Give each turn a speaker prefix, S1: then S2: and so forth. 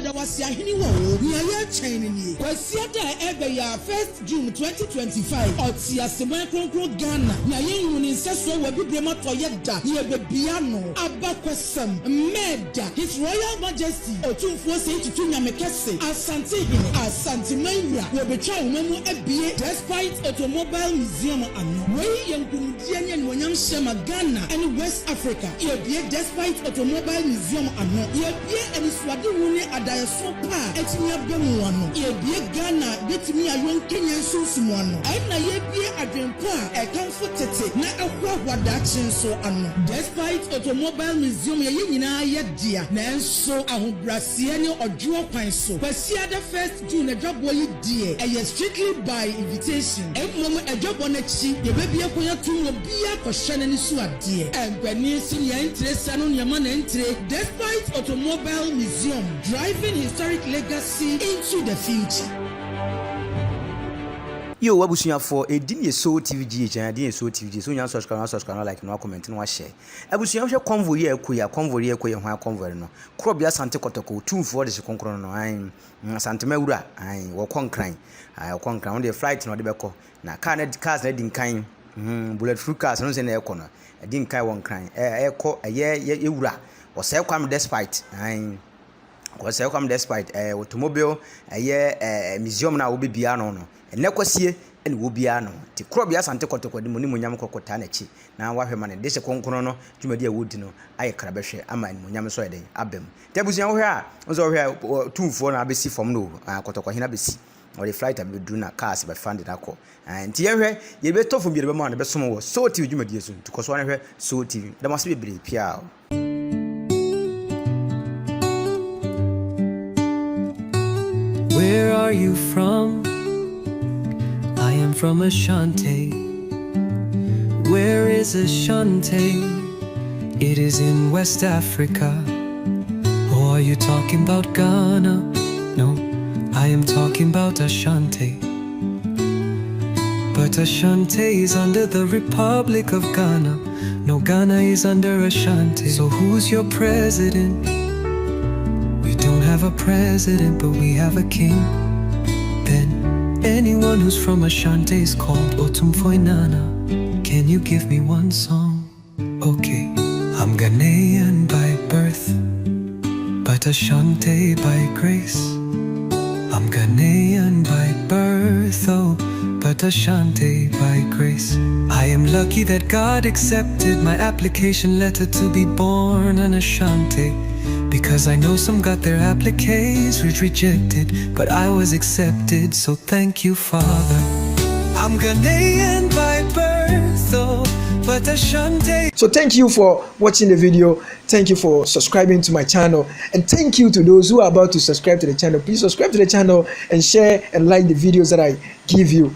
S1: yɛda wase ahene wɔ wo nea yɛkyɛn no nie kwasiada a ɛbɛyɛ 1st June 2025 ɔte aseman kronkron Ghana na yɛnhu ne nsɛsoɔ wɔ bibrɛm atɔyɛ da yɛbɛbia no abakwasɛm mmɛda His Royal Majesty Otumfuo Osei Tutu nyamekɛse Asantehene Asantemawura wɔbɛtwa wo mu abie despite automobile museum ano wei yɛ nkonimdie ne animonyam hyɛ ma Ghana and West Africa yɛbie despite automobile museum ano yɛbie anisuade wu ne adaeso pa a ɛtumi aba mu ano yɛbie Ghana betumi ayɔn Kenya sunsumu ano ɛna yɛbie adwempo a ɛkamfo tete na ɛhoahoa daakye nso ano despite automobile museum yɛyɛ nyinaa yɛdea nanso ahobraseɛ ne ɔdwoɔ kwan so kwasiada 1st June adwabɔ yi deɛ ɛyɛ strictly by invitation ɛmmom adwabɔ no akyi yɛbɛbi akɔnya tom wɔ bia kɔhyɛ no ne so adeɛ ɛmpani si ne yɛntere sa no nneɛma na ɛntere despite automobile museum driving historic legacy into the future.
S2: Yo, abusuafo edin so TV GH and edin so TV so nya subscribe like no comment no share abusuafo hwe convoy ekoya ho convoy no krobia sante kotoko Otumfuo de konkron no an Asantemawura an wo konkran on the flight no de beko na cars na din kan bulletproof cars no se na ekọ no din kan won kran ekọ ye wura wo se kwam despite an was welcome despite automobile museum na wo bibia no enekwasie ene wo bia no ti krobia sante kotoko de moni munyam kokota na chi na wahwe ma ne de se konkono no dwumadi a wodi no aye krabehwe ama ne munyam so eden abem te busuan hwe a nzo hwe Otumfuo na abesi fom no kotoko hina besi or the flight abi do na cars be found it akọ nti ye hwe ye be tofo bi de be ma ne be som wo so TV dwumadi so to koso na hwe so TV da must be bre pia.
S3: Where are you from? I am from Asante. Where is Asante? It is in West Africa. Or are you talking about Ghana? No, I am talking about Asante. But Asante is under the Republic of Ghana. No, Ghana is under Asante. So who's your president? We don't have a president, but we have a king. Then anyone who's from Asante is called Otumfuo. Can you give me one song? Okay, I'm Ghanaian by birth, but Asante by grace. I'm Ghanaian by birth, oh, but Asante by grace. I am lucky that God accepted my application letter to be born in Asante. Because I know some got their applications rejected, but I was accepted, so thank you, Father. I'm Ghanaian by birth, oh, but Asante.
S4: So thank you for watching the video. Thank you for subscribing to my channel. And thank you to those who are about to subscribe to the channel. Please subscribe to the channel and share and like the videos that I give you.